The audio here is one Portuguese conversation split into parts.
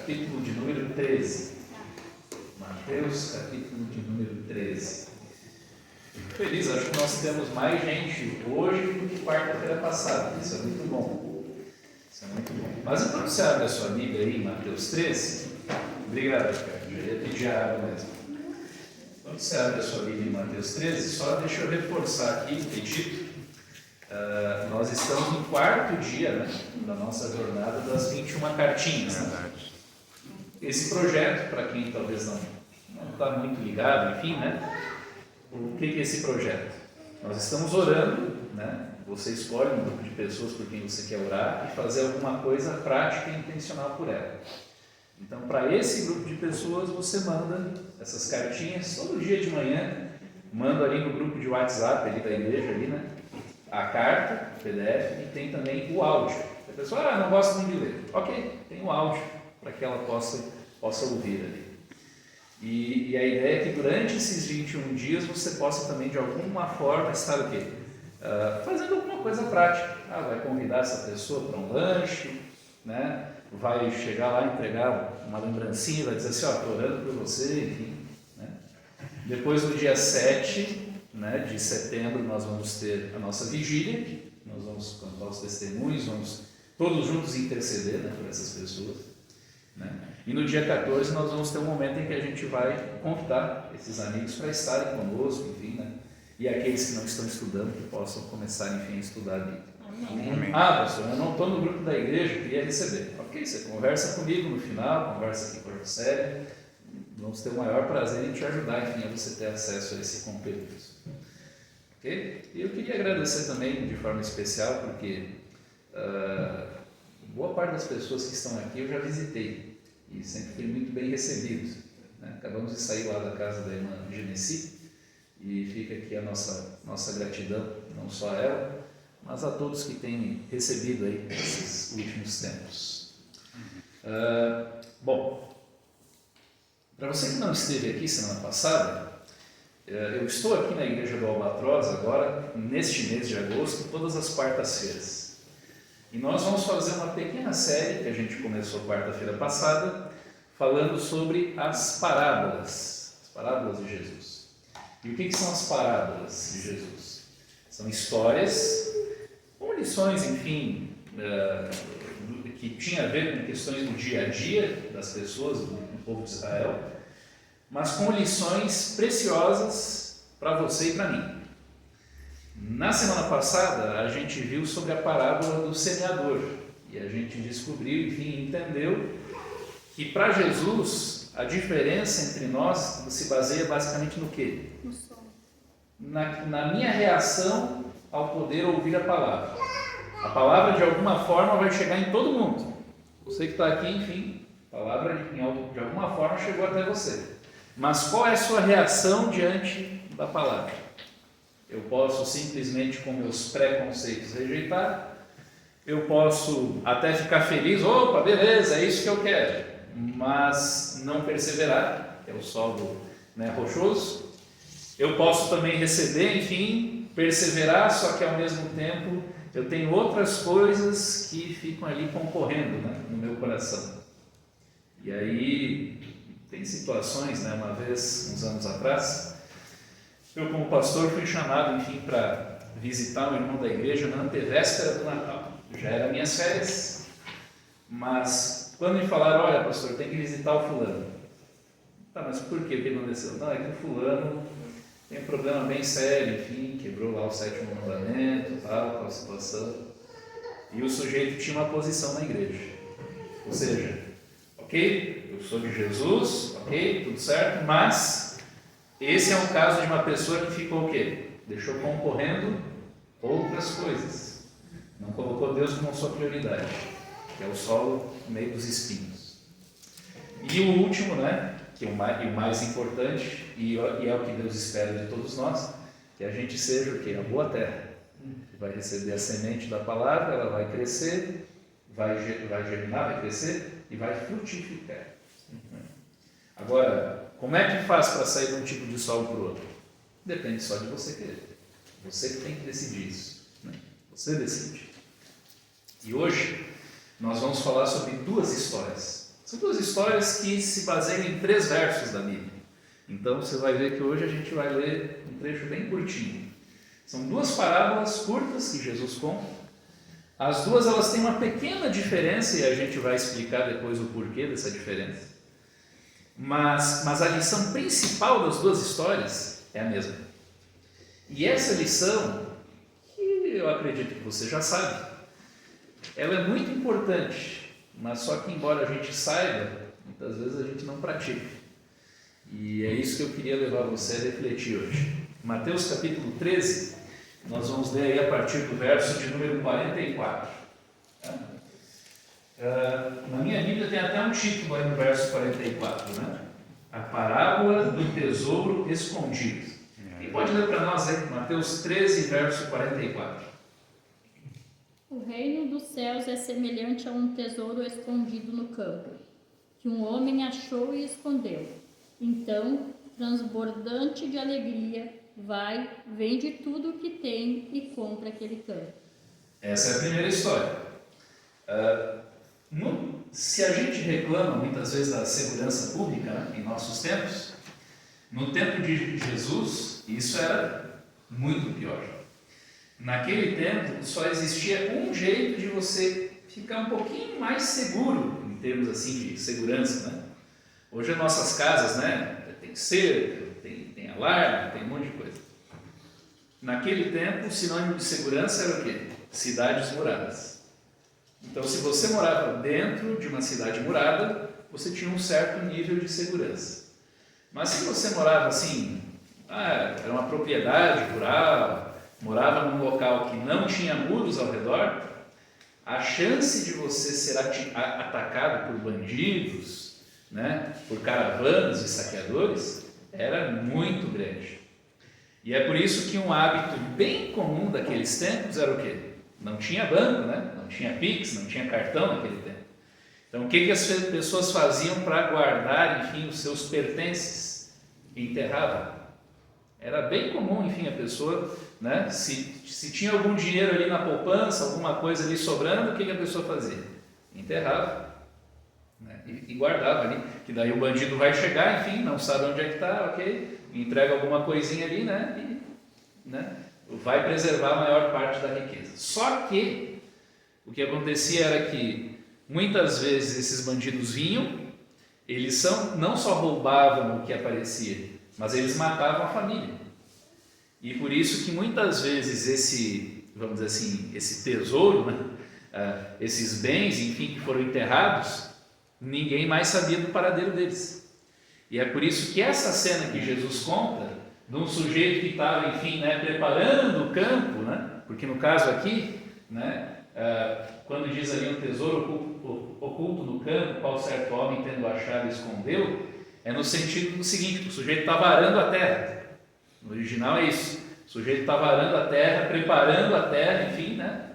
capítulo de número 13. Mateus, capítulo de número 13. Fico feliz, acho que nós temos mais gente hoje do que quarta-feira passada. Isso é muito bom. Isso é muito bom. Mas enquanto você abre a sua Bíblia aí em Mateus 13, obrigado, cara. Eu ia pedir a água mesmo. Quando você abre a sua Bíblia em Mateus 13, só deixa eu reforçar aqui o pedido. Nós estamos no quarto dia, né, da nossa jornada das 21 cartinhas. Né? Esse projeto, para quem talvez não está muito ligado, enfim, né? O que é esse projeto? Nós estamos orando, né? Você escolhe um grupo de pessoas por quem você quer orar e fazer alguma coisa prática e intencional por ela. Então, para esse grupo de pessoas, você manda essas cartinhas todo dia de manhã, manda ali no grupo de WhatsApp ali da igreja, ali, né? A carta, o PDF, e tem também o áudio. A pessoa, não gosta muito de ler. Ok, tem o áudio, para que ela possa ouvir ali. E a ideia é que durante esses 21 dias você possa também, de alguma forma, estar o quê? Fazendo alguma coisa prática. Vai convidar essa pessoa para um lanche, né? Vai chegar lá, entregar uma lembrancinha, vai dizer assim, estou orando por você, enfim. Né? Depois, no dia 7, né, de setembro, nós vamos ter a nossa vigília, nós vamos contar os testemunhos, vamos todos juntos interceder, né, por essas pessoas. Né? E no dia 14 nós vamos ter um momento em que a gente vai convidar esses amigos para estarem conosco, enfim, né? E aqueles que não estão estudando, que possam começar, enfim, a estudar a Bíblia. Amém. Pastor, eu não estou no grupo da igreja, queria receber. Ok, você conversa comigo no final, conversa aqui com a Juscelia, vamos ter o maior prazer em te ajudar, enfim, a você ter acesso a esse conteúdo. Ok? E eu queria agradecer também de forma especial, porque boa parte das pessoas que estão aqui eu já visitei e sempre fui muito bem recebido. Né? Acabamos de sair lá da casa da irmã Genesi e fica aqui a nossa gratidão, não só a ela, mas a todos que têm recebido aí nesses últimos tempos. Bom, para você que não esteve aqui semana passada, eu estou aqui na Igreja do Albatroz agora, neste mês de agosto, todas as quartas-feiras. E nós vamos fazer uma pequena série que a gente começou quarta-feira passada, falando sobre as parábolas de Jesus. E o que são as parábolas de Jesus? São histórias com lições, enfim, que tinha a ver com questões do dia a dia das pessoas, do povo de Israel, mas com lições preciosas para você e para mim. Na semana passada, a gente viu sobre a parábola do semeador e a gente descobriu, enfim, entendeu que para Jesus a diferença entre nós se baseia basicamente no quê? No som. Na minha reação ao poder ouvir a palavra. A palavra de alguma forma vai chegar em todo mundo. Você que está aqui, enfim, a palavra de alguma forma chegou até você. Mas qual é a sua reação diante da palavra? Eu posso simplesmente, com meus preconceitos, rejeitar. Eu posso até ficar feliz, opa, beleza, é isso que eu quero. Mas não perseverar, que é o solo, né, rochoso. Eu posso também receber, enfim, perseverar, só que ao mesmo tempo eu tenho outras coisas que ficam ali concorrendo, né, no meu coração. E aí tem situações, né, uma vez, uns anos atrás, eu como pastor fui chamado, enfim, para visitar um irmão da igreja na antevéspera do Natal. Já era minhas férias, mas quando me falaram, olha pastor, tem que visitar o fulano. Tá, mas por quê? O que aconteceu? Não, é que o fulano tem um problema bem sério, enfim, quebrou lá o 7º mandamento, tal situação. E o sujeito tinha uma posição na igreja. Ou seja, ok, eu sou de Jesus, ok, tudo certo, mas esse é um caso de uma pessoa que ficou o quê? Deixou concorrendo outras coisas. Não colocou Deus como sua prioridade, que é o solo no meio dos espinhos. E o último, né, que é o mais importante, e é o que Deus espera de todos nós, que a gente seja o quê? A boa terra. Que vai receber a semente da palavra, ela vai crescer, vai germinar, vai crescer e vai frutificar. Agora, como é que faz para sair de um tipo de solo para o outro? Depende só de você querer. Você que tem que decidir isso. Né? Você decide. E hoje nós vamos falar sobre duas histórias. São duas histórias que se baseiam em 3 versos da Bíblia. Então você vai ver que hoje a gente vai ler um trecho bem curtinho. São 2 parábolas curtas que Jesus conta. As duas elas têm uma pequena diferença e a gente vai explicar depois o porquê dessa diferença. Mas a lição principal das 2 histórias é a mesma. E essa lição, que eu acredito que você já sabe, ela é muito importante, mas só que embora a gente saiba, muitas vezes a gente não pratica. E é isso que eu queria levar você a refletir hoje. Mateus capítulo 13, nós vamos ler aí a partir do verso de número 44. Na minha Bíblia tem até um título aí no verso 44, né? A parábola do tesouro escondido. Quem pode ler para nós aí, Mateus 13, verso 44. O reino dos céus é semelhante a um tesouro escondido no campo, que um homem achou e escondeu. Então, transbordante de alegria, vai, vende tudo o que tem e compra aquele campo. Essa é a primeira história. Se a gente reclama muitas vezes da segurança pública, né, em nossos tempos, no tempo de Jesus, isso era muito pior. Naquele tempo, só existia um jeito de você ficar um pouquinho mais seguro, em termos assim de segurança, né? Hoje as nossas casas, né, tem cerca, tem alarme, tem um monte de coisa. Naquele tempo, o sinônimo de segurança era o quê? Cidades muradas. Então, se você morava dentro de uma cidade murada, você tinha um certo nível de segurança. Mas se você morava assim, era uma propriedade rural, morava num local que não tinha muros ao redor, a chance de você ser atacado por bandidos, né, por caravanas e saqueadores, era muito grande. E é por isso que um hábito bem comum daqueles tempos era o quê? Não tinha banco, né? Não tinha Pix, não tinha cartão naquele tempo. Então, o que as pessoas faziam para guardar, enfim, os seus pertences? Enterravam. Era bem comum, enfim, a pessoa, né? Se tinha algum dinheiro ali na poupança, alguma coisa ali sobrando, o que a pessoa fazia? Enterrava, né? E guardava ali, que daí o bandido vai chegar, enfim, não sabe onde é que está, ok? Entrega alguma coisinha ali, né? E, né? Vai preservar a maior parte da riqueza. Só que o que acontecia era que muitas vezes esses bandidos vinham, eles não só roubavam o que aparecia, mas eles matavam a família. E por isso que muitas vezes esse, vamos dizer assim, esse tesouro, né? Esses bens, enfim, que foram enterrados, ninguém mais sabia do paradeiro deles. E é por isso que essa cena que Jesus conta, de um sujeito que estava, enfim, né, preparando o campo, né? Porque no caso aqui, né, quando diz ali um tesouro oculto no campo, qual certo homem tendo achado escondeu, é no sentido do seguinte: o sujeito estava arando a terra. No original é isso. O sujeito estava arando a terra, preparando a terra, enfim, né?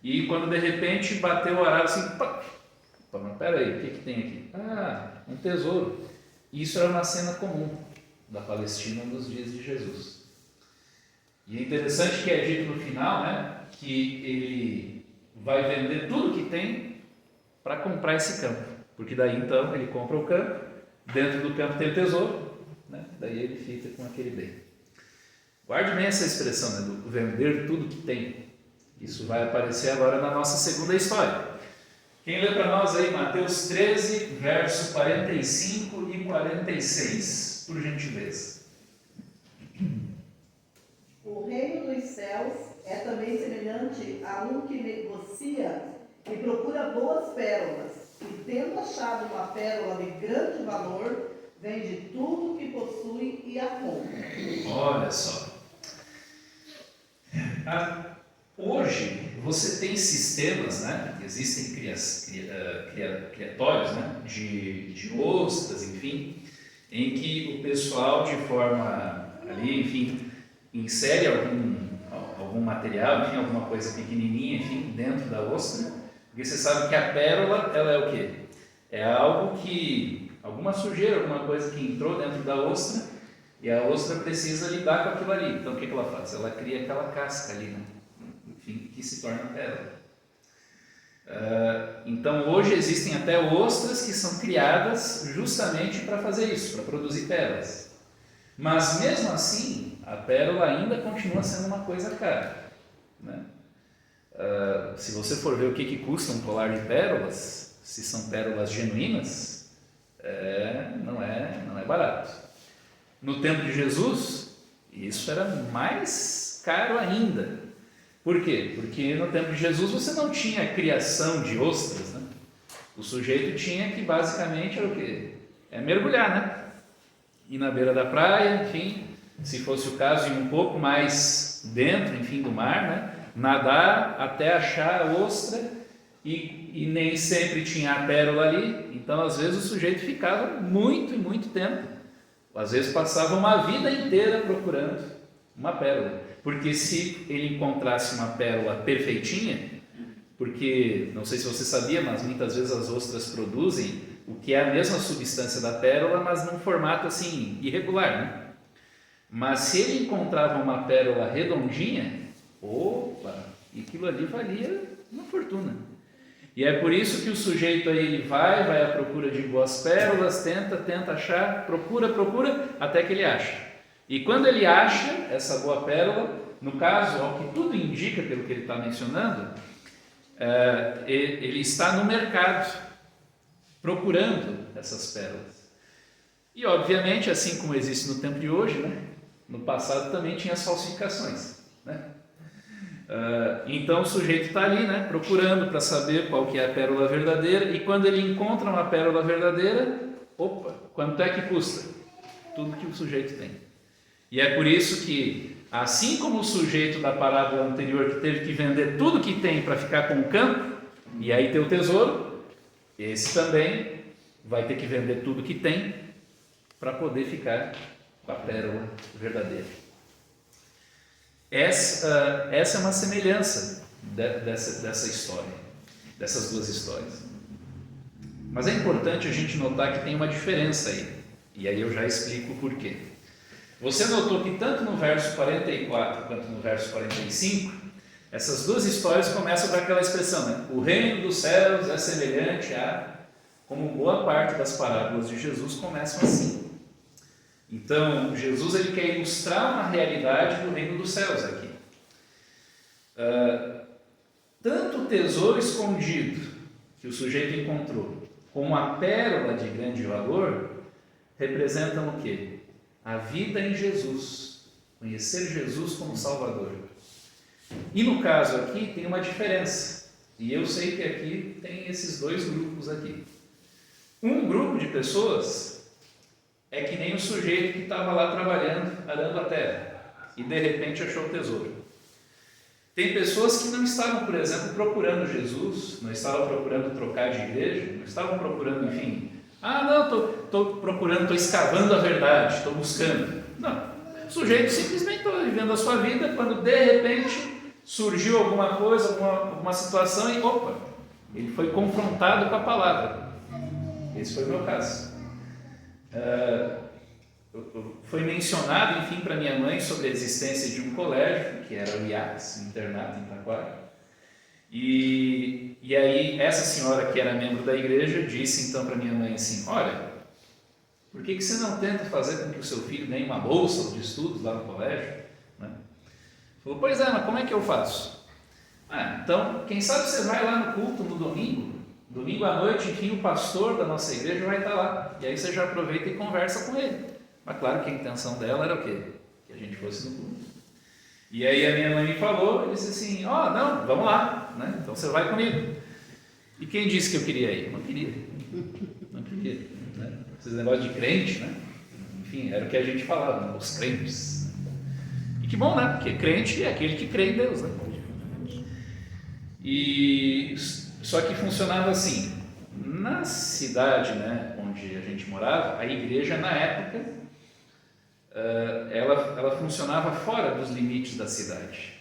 E quando de repente bateu o arado assim, pá, mas peraí, o que tem aqui? Um tesouro. Isso era uma cena comum da Palestina nos dias de Jesus. E é interessante que é dito no final, né, que ele vai vender tudo que tem para comprar esse campo, porque daí então ele compra o campo, dentro do campo tem o tesouro, né, daí ele fica com aquele bem. Guarde bem essa expressão, né, do vender tudo que tem. Isso vai aparecer agora na nossa segunda história. Quem lê para nós aí Mateus 13, verso 45 e 46, por gentileza. O reino dos céus é também semelhante a um que negocia e procura boas pérolas, e tendo achado uma pérola de grande valor, vende tudo que possui e a compra. Olha só. Hoje você tem sistemas, né? Existem criatórios, né? de ostras, enfim, em que o pessoal de forma ali, enfim, insere algum material, enfim, alguma coisa pequenininha, enfim, dentro da ostra, porque você sabe que a pérola, ela é o quê? É algo que, alguma sujeira, alguma coisa que entrou dentro da ostra, e a ostra precisa lidar com aquilo ali. Então o que ela faz? Ela cria aquela casca ali, né? Enfim, que se torna pérola. Então hoje existem até ostras que são criadas justamente para fazer isso, para produzir pérolas. Mas mesmo assim, a pérola ainda continua sendo uma coisa cara, né? Se você for ver o que custa um colar de pérolas, se são pérolas genuínas, não é barato. No tempo de Jesus, isso era mais caro ainda. Por quê? Porque no tempo de Jesus você não tinha criação de ostras, né? O sujeito tinha que basicamente era o quê? Mergulhar, né? Ir na beira da praia, enfim, se fosse o caso, ir um pouco mais dentro, enfim, do mar, né? Nadar até achar a ostra e nem sempre tinha a pérola ali, então às vezes o sujeito ficava muito e muito tempo, às vezes passava uma vida inteira procurando uma pérola, porque se ele encontrasse uma pérola perfeitinha, porque não sei se você sabia, mas muitas vezes as ostras produzem o que é a mesma substância da pérola, mas num formato assim irregular, né? Mas se ele encontrava uma pérola redondinha, opa, aquilo ali valia uma fortuna. E é por isso que o sujeito aí ele vai à procura de boas pérolas, tenta achar, procura, até que ele acha. E quando ele acha essa boa pérola, no caso, ao que tudo indica pelo que ele está mencionando, ele está no mercado procurando essas pérolas. E obviamente, assim como existe no tempo de hoje, né? No passado também tinha as falsificações, né? Então o sujeito está ali, né, procurando para saber qual que é a pérola verdadeira, e quando ele encontra uma pérola verdadeira, opa, quanto é que custa? Tudo que o sujeito tem. E é por isso que, assim como o sujeito da parábola anterior que teve que vender tudo que tem para ficar com o campo, e aí ter o tesouro, esse também vai ter que vender tudo que tem para poder ficar com a pérola verdadeira. Essa é uma semelhança dessa história, dessas duas histórias. Mas é importante a gente notar que tem uma diferença aí, e aí eu já explico o porquê. Você notou que tanto no verso 44 quanto no verso 45, essas duas histórias começam com aquela expressão, né? O reino dos céus é semelhante a... Como boa parte das parábolas de Jesus começam assim. Então, Jesus ele quer ilustrar uma realidade do reino dos céus aqui. Tanto o tesouro escondido que o sujeito encontrou, como a pérola de grande valor, representam o quê? A vida em Jesus, conhecer Jesus como Salvador. E no caso aqui tem uma diferença, e eu sei que aqui tem esses dois grupos aqui. Um grupo de pessoas é que nem o sujeito que estava lá trabalhando, arando a terra, e de repente achou o tesouro. Tem pessoas que não estavam, por exemplo, procurando Jesus, não estavam procurando trocar de igreja, não estavam procurando, enfim, estou procurando, estou escavando a verdade, estou buscando. Não, o sujeito simplesmente está vivendo a sua vida, quando de repente surgiu alguma coisa, alguma situação e opa, ele foi confrontado com a palavra. Esse foi o meu caso. Foi mencionado, enfim, para minha mãe sobre a existência de um colégio, que era o IACS, um internato em Taquara. E aí essa senhora que era membro da igreja disse então para minha mãe assim, olha, por que você não tenta fazer com que o seu filho ganhe uma bolsa de estudos lá no colégio? Né? Falou, pois é, mas como é que eu faço? Então, quem sabe você vai lá no culto no domingo à noite, enfim, o pastor da nossa igreja vai estar lá, e aí você já aproveita e conversa com ele. Mas claro que a intenção dela era o quê? Que a gente fosse no culto. E aí a minha mãe me falou, eu disse assim, não, vamos lá, né? Então você vai comigo. E quem disse que eu queria ir? Eu não queria, né? Esses negócios de crente, né? Enfim, era o que a gente falava, né? Os crentes. E que bom, né? Porque crente é aquele que crê em Deus, né? E só que funcionava assim, na cidade, né, onde a gente morava, a igreja na época, ela funcionava fora dos limites da cidade.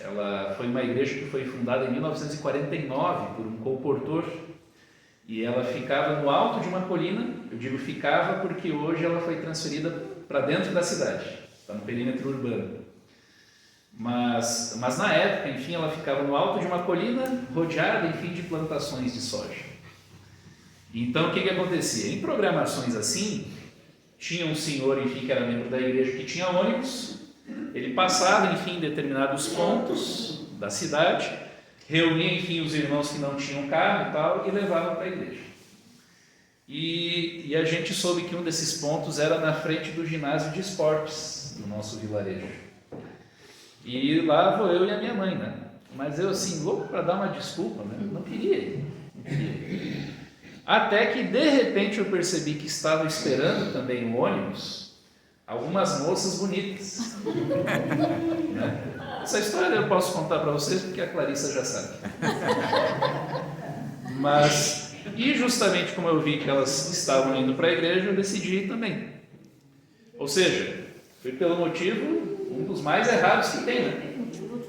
Ela foi uma igreja que foi fundada em 1949 por um comportor, e ela ficava no alto de uma colina. Eu digo ficava porque hoje ela foi transferida para dentro da cidade, está no perímetro urbano. Mas na época, enfim, ela ficava no alto de uma colina rodeada, enfim, de plantações de soja. Então, o que acontecia? Em programações assim, tinha um senhor, enfim, que era membro da igreja, que tinha ônibus, ele passava, enfim, em determinados pontos da cidade, reunia, enfim, os irmãos que não tinham carro e tal, e levava para a igreja. E a gente soube que um desses pontos era na frente do ginásio de esportes do nosso vilarejo. E lá vou eu e a minha mãe, né? Mas eu, assim, louco para dar uma desculpa, né? Não queria ir. Até que, de repente, eu percebi que estavam esperando também o ônibus algumas moças bonitas. Né? Essa história eu posso contar para vocês porque a Clarissa já sabe. Mas, e justamente como eu vi que elas estavam indo para a igreja, eu decidi ir também. Ou seja, foi pelo motivo, um dos mais errados que tem, né?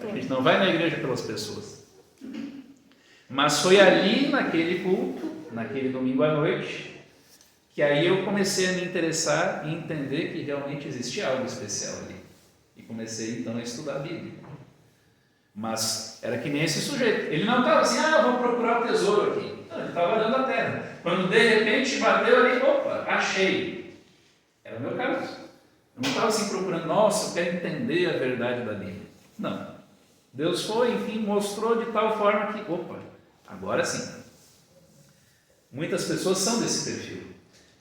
A gente não vai na igreja pelas pessoas. Mas foi ali, naquele culto, naquele domingo à noite, que aí eu comecei a me interessar e entender que realmente existia algo especial ali. E comecei então a estudar a Bíblia. Mas era que nem esse sujeito. Ele não estava assim, vou procurar o tesouro aqui. Não, ele estava dando a terra. Quando de repente bateu ali, opa, achei. Era o meu caso. Eu não estava assim procurando, nossa, eu quero entender a verdade da Bíblia. Não. Deus foi, enfim, mostrou de tal forma que, opa, agora sim. Muitas pessoas são desse perfil.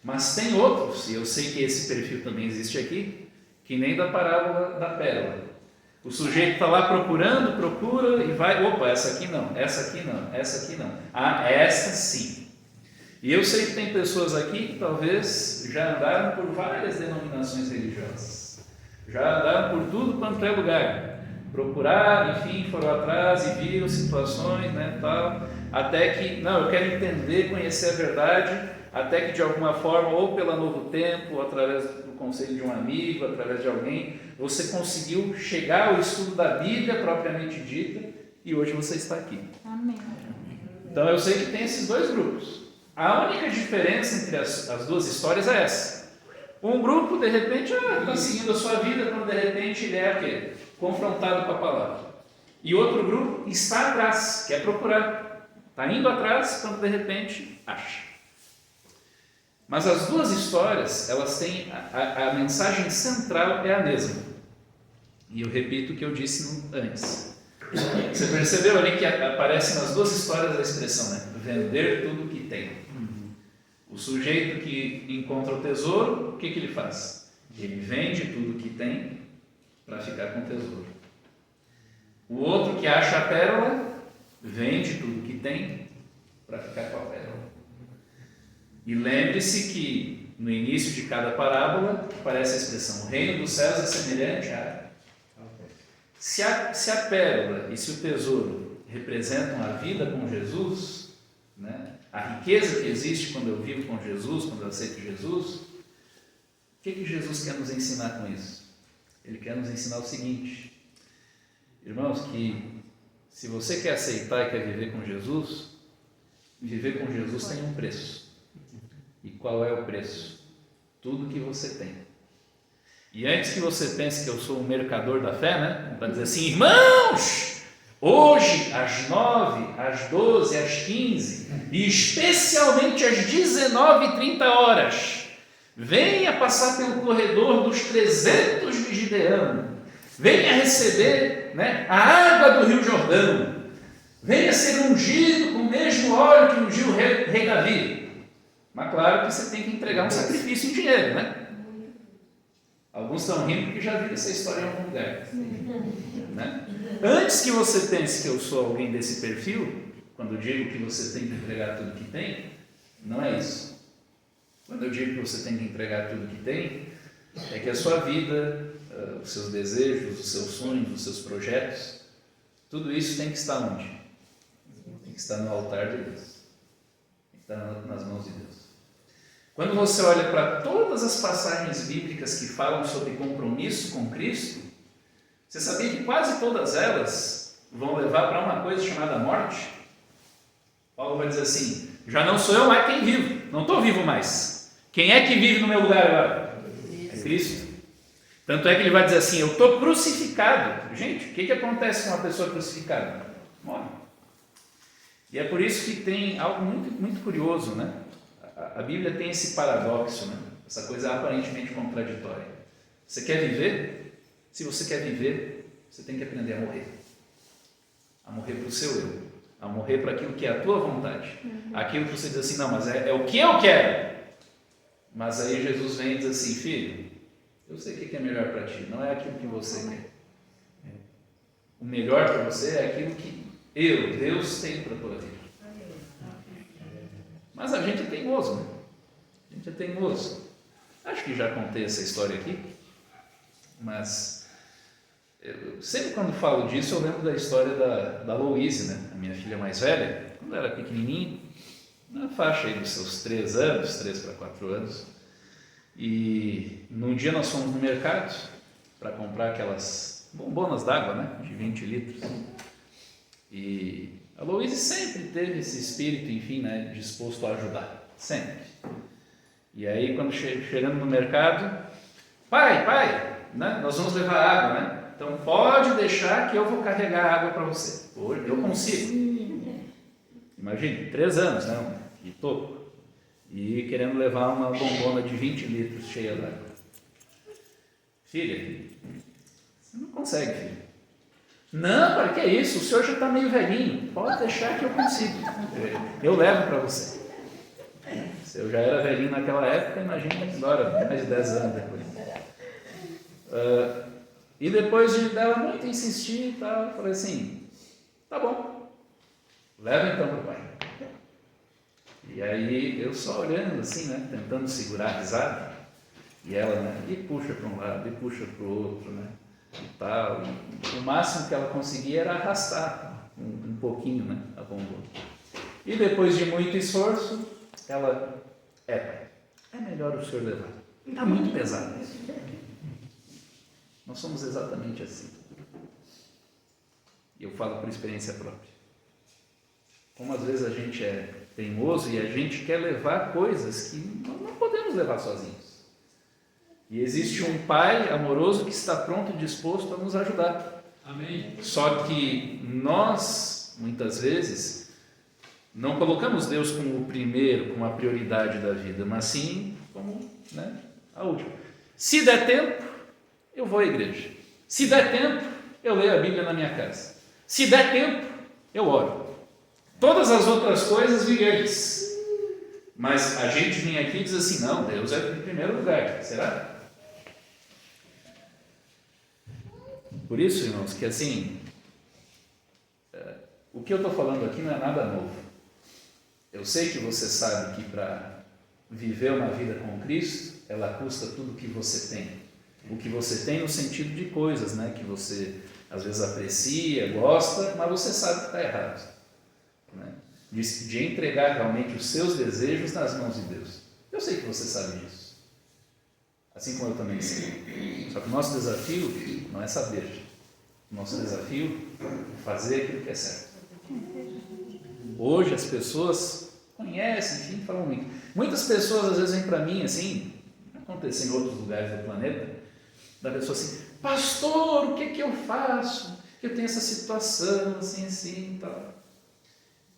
Mas tem outros, e eu sei que esse perfil também existe aqui, que nem da parábola da pérola. O sujeito está lá procurando, procura e vai, opa, essa aqui não, essa aqui não, essa aqui não. Essa sim. E eu sei que tem pessoas aqui que talvez já andaram por várias denominações religiosas. Já andaram por tudo quanto é lugar. Procuraram, enfim, foram atrás e viram situações, né, tal, até que, não, eu quero entender, conhecer a verdade, até que de alguma forma, ou pela Novo Tempo, ou através do conselho de um amigo, através de alguém, você conseguiu chegar ao estudo da Bíblia propriamente dita, e hoje você está aqui. Amém. Então eu sei que tem esses dois grupos. A única diferença entre as duas histórias é essa. Um grupo, de repente, está seguindo a sua vida, quando de repente ele é o quê? Confrontado com a palavra. E outro grupo está atrás, quer procurar. Está indo atrás, quando de repente acha. Mas as duas histórias, elas têm, a mensagem central é a mesma. E eu repito o que eu disse antes. Você percebeu ali que aparece nas duas histórias a expressão, né? Vender tudo o que tem. O sujeito que encontra o tesouro, o que ele faz? Ele vende tudo o que tem para ficar com o tesouro. O outro que acha a pérola, vende tudo o que tem para ficar com a pérola. E lembre-se que no início de cada parábola aparece a expressão: o reino dos céus é semelhante a... Se a pérola e se o tesouro representam a vida com Jesus, né, a riqueza que existe quando eu vivo com Jesus, quando eu aceito Jesus, o que Jesus quer nos ensinar com isso? Ele quer nos ensinar o seguinte, irmãos, que se você quer aceitar e quer viver com Jesus, viver com Jesus tem um preço. E qual é o preço? Tudo que você tem. E antes que você pense que eu sou um mercador da fé, né? Para dizer assim, irmãos, hoje às 9, às 12, às 15 e especialmente às 19h30, venha passar pelo corredor dos 300 de Gideão, venha receber, né, a água do Rio Jordão, venha ser ungido com o mesmo óleo que ungiu o rei Davi. Mas claro que você tem que entregar um sacrifício em dinheiro, né? Alguns estão rindo porque já viram essa história em algum lugar. Né? Antes que você pense que eu sou alguém desse perfil, quando eu digo que você tem que entregar tudo que tem, não é isso. Quando eu digo que você tem que entregar tudo que tem, é que a sua vida, os seus desejos, os seus sonhos, os seus projetos, tudo isso tem que estar onde? Tem que estar no altar de Deus. Tem que estar nas mãos de Deus. Quando você olha para todas as passagens bíblicas que falam sobre compromisso com Cristo, você sabia que quase todas elas vão levar para uma coisa chamada morte? Paulo vai dizer assim, já não sou eu mais quem vivo, não estou vivo mais. Quem é que vive no meu lugar agora? É Cristo. Tanto é que ele vai dizer assim, eu estou crucificado. Gente, o que acontece com uma pessoa crucificada? Morre. E é por isso que tem algo muito, muito curioso, né? A Bíblia tem esse paradoxo, né? Essa coisa aparentemente contraditória. Você quer viver? Se você quer viver, você tem que aprender a morrer. A morrer para o seu eu. A morrer para aquilo que é a tua vontade. Aquilo que você diz assim, não, mas é o que eu quero. Mas aí Jesus vem e diz assim, filho, eu sei o que é melhor para ti, não é aquilo que você quer. O melhor para você é aquilo que Deus tem para a tua vida. Mas a gente é teimoso, né? A gente é teimoso. Acho que já contei essa história aqui, mas sempre quando falo disso eu lembro da história da Louise, né? A minha filha mais velha, quando ela era pequenininha, na faixa aí dos seus 3 para 4 anos, e num dia nós fomos no mercado para comprar aquelas bombonas d'água, né? De 20 litros, e a Louise sempre teve esse espírito, enfim, né? Disposto a ajudar, sempre. E aí quando chegando no mercado, pai, né? Nós vamos levar água, né? Então pode deixar que eu vou carregar a água para você. Hoje eu consigo. Imagine, 3 anos, né? E pouco. E querendo levar uma bombona de 20 litros cheia d'água. Filha, você não consegue, filha. Não, pai, que é isso? O senhor já está meio velhinho. Pode deixar que eu consigo. Eu levo para você. Se eu já era velhinho naquela época, imagina agora, mais de 10 anos depois. E depois dela muito insistir e tal, eu falei assim, tá bom, leva então para o pai. E aí eu só olhando assim, né, tentando segurar a risada, e ela, né, e puxa para um lado, e puxa para o outro, né, e tal. E o máximo que ela conseguia era arrastar um pouquinho, né, a bombona. E depois de muito esforço, ela, pai, é melhor o senhor levar. Está muito pesado isso. Nós somos exatamente assim. E eu falo por experiência própria. Como às vezes a gente é teimoso e a gente quer levar coisas que não podemos levar sozinhos. E existe um Pai amoroso que está pronto e disposto a nos ajudar. Amém. Só que nós, muitas vezes, não colocamos Deus como o primeiro, como a prioridade da vida, mas sim como, né, a última. Se der tempo, eu vou à igreja. Se der tempo, eu leio a Bíblia na minha casa. Se der tempo, eu oro. Todas as outras coisas virem antes. Mas a gente vem aqui e diz assim, não, Deus é em primeiro lugar. Será? Por isso, irmãos, que assim, o que eu estou falando aqui não é nada novo. Eu sei que você sabe que para viver uma vida com Cristo, ela custa tudo que você tem. O que você tem no sentido de coisas, né, que você às vezes aprecia, gosta, mas você sabe que está errado, né? De entregar realmente os seus desejos nas mãos de Deus. Eu sei que você sabe disso, assim como eu também sei. Só que o nosso desafio não é saber, o nosso desafio é fazer aquilo que é certo. Hoje as pessoas conhecem, enfim, falam muito. Muitas pessoas às vezes vêm para mim assim, acontece em outros lugares do planeta, da pessoa assim, pastor, o que eu faço? Eu tenho essa situação, assim, e tal.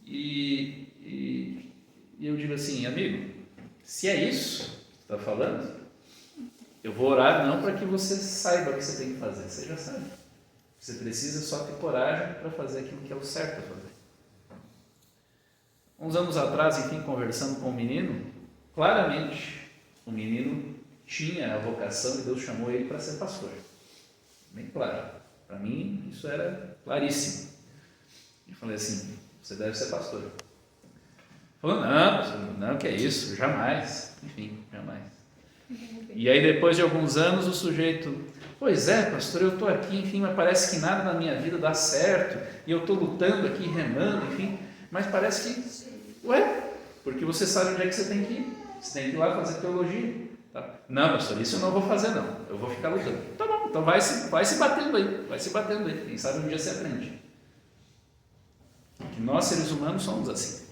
E eu digo assim, amigo, se é isso que você está falando, eu vou orar não para que você saiba o que você tem que fazer, você já sabe. Você precisa só ter coragem para fazer aquilo que é o certo a fazer. Uns anos atrás, enfim, conversando com um menino, claramente o menino tinha a vocação e Deus chamou ele para ser pastor. Bem claro. Para mim, isso era claríssimo. Eu falei assim, você deve ser pastor. Ele falou, não, pastor, não, que é isso, jamais. Enfim, jamais. E aí, depois de alguns anos, o sujeito, pois é, pastor, eu estou aqui, enfim, mas parece que nada na minha vida dá certo, e eu estou lutando aqui, remando, enfim, mas parece que, porque você sabe onde é que você tem que ir. Você tem que ir lá fazer teologia. Tá? Não, pastor, isso eu não vou fazer não, eu vou ficar lutando. Tá bom, então vai se batendo aí, quem sabe um dia você aprende. Que nós seres humanos somos assim.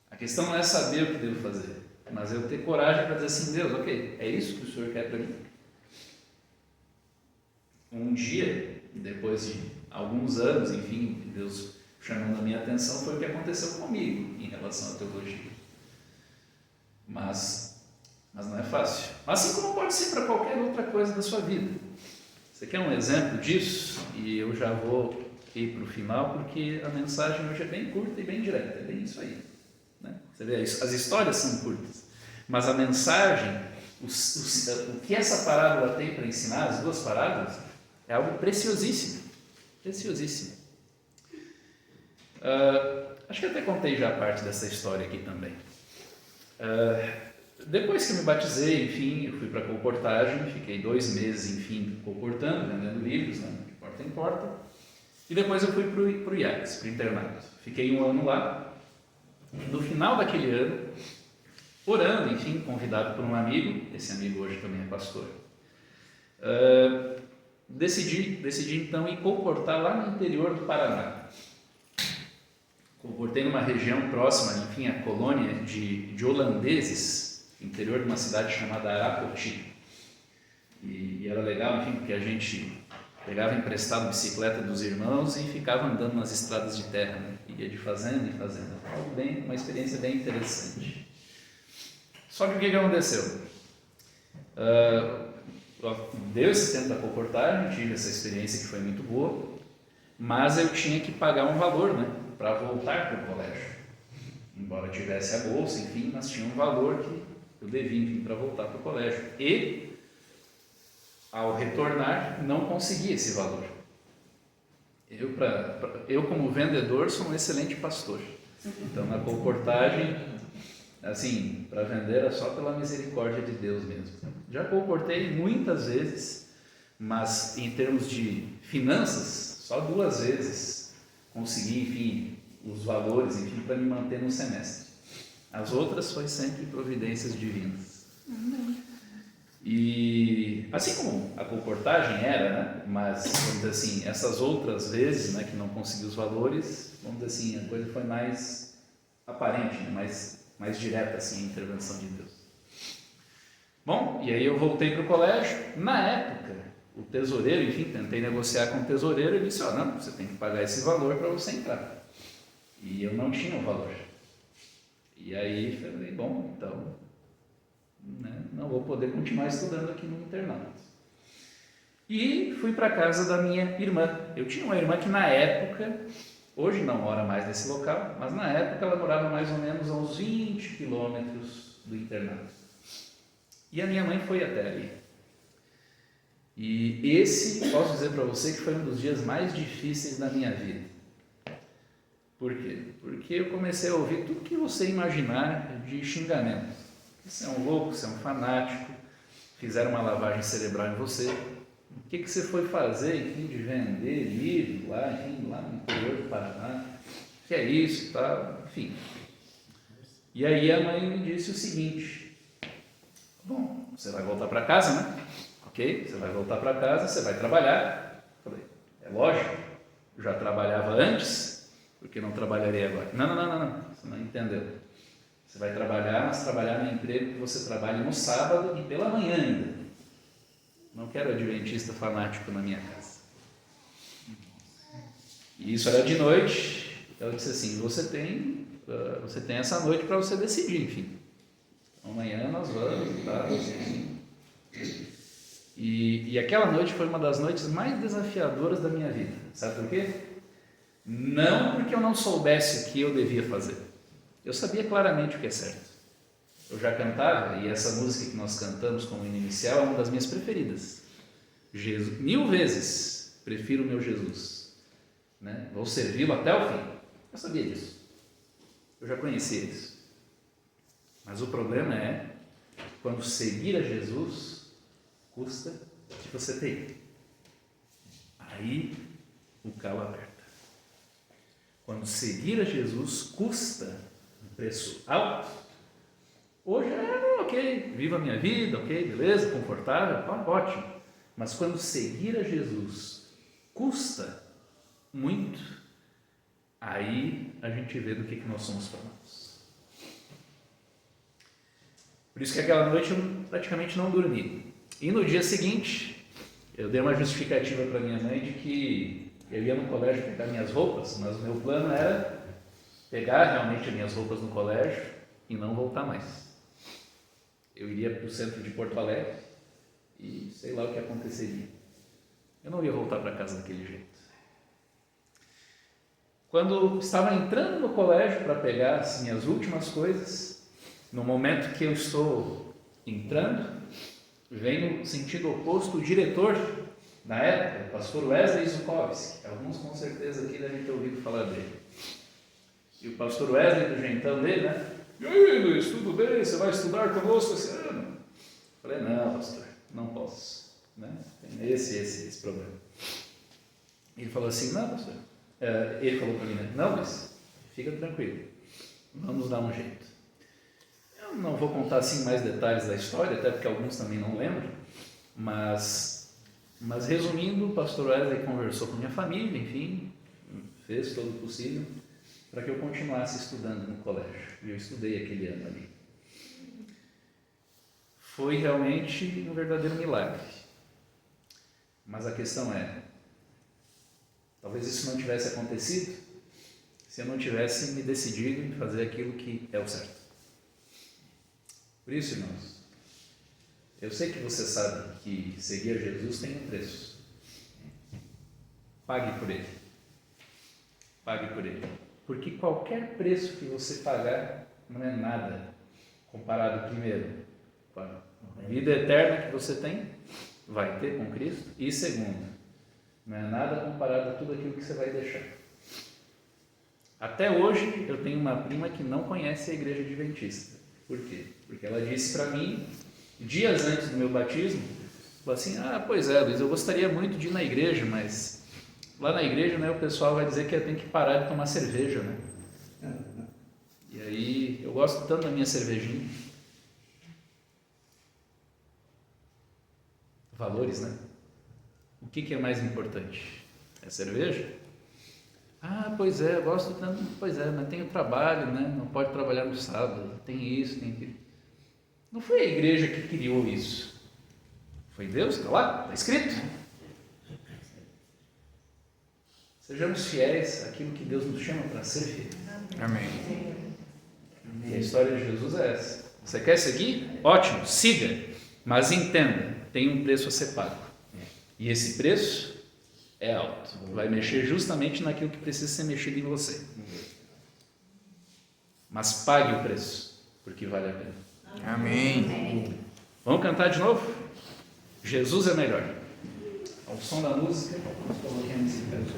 A questão não é saber o que devo fazer, Mas eu ter coragem para dizer assim, Deus, ok, é isso que o Senhor quer para mim? Um dia, depois de alguns anos, enfim, Deus chamando a minha atenção, foi o que aconteceu comigo em relação à teologia. Mas não é fácil. Assim como pode ser para qualquer outra coisa da sua vida. Você quer um exemplo disso? E eu já vou ir para o final, porque a mensagem hoje é bem curta e bem direta, é bem isso aí. Né? Você vê, as histórias são curtas, mas a mensagem, o que essa parábola tem para ensinar, as duas parábolas, é algo preciosíssimo, preciosíssimo. Acho que até contei já parte dessa história aqui também. Depois que eu me batizei, enfim, eu fui para a colportagem, fiquei 2 meses, enfim, colportando, vendendo livros, né, de porta em porta, e depois eu fui para o IACS, para o internato. Fiquei 1 ano lá. No final daquele ano, orando, enfim, convidado por um amigo, esse amigo hoje também é pastor, decidi então ir colportar lá no interior do Paraná. Colportei numa região próxima, enfim, à colônia de holandeses, interior de uma cidade chamada Arapoti. E era legal, enfim, porque a gente pegava emprestado bicicleta dos irmãos e ficava andando nas estradas de terra, né? Ia de fazenda em fazenda. Uma experiência bem interessante. Só que o que aconteceu? Deu esse tempo da colportagem, tive essa experiência que foi muito boa, mas eu tinha que pagar um valor, né, para voltar para o colégio. Embora tivesse a bolsa, enfim, mas tinha um valor que eu devia, enfim, para voltar para o colégio. E, ao retornar, não consegui esse valor. Eu como vendedor, sou um excelente pastor. Então, na colportagem, assim, para vender é só pela misericórdia de Deus mesmo. Já colportei muitas vezes, mas em termos de finanças, só 2 vezes consegui, enfim, os valores, enfim, para me manter no semestre. As outras foi sempre providências divinas. E assim como a colportagem era, né, mas, vamos dizer assim, essas outras vezes, né, que não consegui os valores, vamos dizer assim, a coisa foi mais aparente, né, mais direta, assim, a intervenção de Deus. Bom, e aí eu voltei para o colégio. Na época, o tesoureiro, enfim, tentei negociar com o tesoureiro, ele disse, não, você tem que pagar esse valor para você entrar. E eu não tinha o valor. E aí falei, bom, então, né, não vou poder continuar estudando aqui no internato. E fui para a casa da minha irmã. Eu tinha uma irmã que na época, hoje não mora mais nesse local, mas na época ela morava mais ou menos a uns 20 quilômetros do internato. E a minha mãe foi até ali. E esse, posso dizer para você que foi um dos dias mais difíceis da minha vida. Por quê? Porque eu comecei a ouvir tudo que você imaginar de xingamento. Você é um louco, você é um fanático, fizeram uma lavagem cerebral em você. O que você foi fazer, enfim, de vender livro lá, enfim, lá no interior do Paraná? O que é isso e tal, enfim. E aí a mãe me disse o seguinte, bom, você vai voltar para casa, né? Ok, você vai voltar para casa, você vai trabalhar. Eu falei, é lógico, eu já trabalhava antes, porque não trabalharei agora. Não, você não entendeu. Você vai trabalhar, mas trabalhar no emprego que você trabalha no sábado e pela manhã ainda. Não quero adventista fanático na minha casa. E isso era de noite. Ela disse assim, você tem essa noite para você decidir, enfim. Amanhã nós vamos, tá? E aquela noite foi uma das noites mais desafiadoras da minha vida. Sabe por quê? Não porque eu não soubesse o que eu devia fazer. Eu sabia claramente o que é certo. Eu já cantava, e essa música que nós cantamos como hino inicial é uma das minhas preferidas. 1000 vezes prefiro o meu Jesus. Né? Vou servi-lo até o fim. Eu sabia disso. Eu já conhecia isso. Mas o problema é quando seguir a Jesus custa que você tem. Aí o calo aperta. Quando seguir a Jesus custa um preço alto. Hoje ok, viva a minha vida, ok, beleza, confortável, ótimo. Mas quando seguir a Jesus custa muito, aí a gente vê do que nós somos formados. Por isso que aquela noite eu praticamente não dormi. E no dia seguinte, eu dei uma justificativa para minha mãe de que eu ia no colégio pegar minhas roupas, mas o meu plano era pegar realmente as minhas roupas no colégio e não voltar mais. Eu iria para o centro de Porto Alegre e sei lá o que aconteceria. Eu não ia voltar para casa daquele jeito. Quando estava entrando no colégio para pegar as minhas últimas coisas, no momento que eu estou entrando, vem no sentido oposto o diretor, na época, o pastor Wesley Zukovski. Alguns com certeza aqui devem ter ouvido falar dele. E o pastor Wesley, do jeitão dele, né? E aí, Luiz, tudo bem? Você vai estudar conosco esse ano? Eu falei, não, pastor, não posso. Né? Tem esse problema. Ele falou assim, não, pastor. Ele falou para mim, né? Não, mas fica tranquilo, vamos dar um jeito. Eu não vou contar assim mais detalhes da história, até porque alguns também não lembram, mas resumindo, o pastor Wesley conversou com minha família, enfim, fez todo o possível para que eu continuasse estudando no colégio, e eu estudei aquele ano ali. Foi realmente um verdadeiro milagre, mas a questão é, talvez isso não tivesse acontecido se eu não tivesse me decidido em fazer aquilo que é o certo. Por isso, irmãos, eu sei que você sabe que seguir a Jesus tem um preço. Pague por ele. Pague por ele. Porque qualquer preço que você pagar não é nada comparado, primeiro, com a vida eterna que você tem, vai ter com Cristo, e segundo, não é nada comparado a tudo aquilo que você vai deixar. Até hoje eu tenho uma prima que não conhece a igreja adventista. Por quê? Porque ela disse para mim, dias antes do meu batismo, falou assim, pois é, Luiz, eu gostaria muito de ir na igreja, mas lá na igreja, né, o pessoal vai dizer que eu tenho que parar de tomar cerveja, né? E aí eu gosto tanto da minha cervejinha. Valores, né? O que é mais importante? É cerveja? Pois é, eu gosto tanto. Pois é, mas tem o trabalho, né? Não pode trabalhar no sábado, tem isso, tem aquilo. Não foi a igreja que criou isso. Foi Deus, está lá, está escrito. Sejamos fiéis àquilo que Deus nos chama para servir. Amém. E a história de Jesus é essa. Você quer seguir? Ótimo, siga. Mas entenda, tem um preço a ser pago. E esse preço é alto. Vai mexer justamente naquilo que precisa ser mexido em você. Mas pague o preço, porque vale a pena. Amém. Vamos cantar de novo? Jesus é melhor. Ao som da música, nós coloquemos esse canto.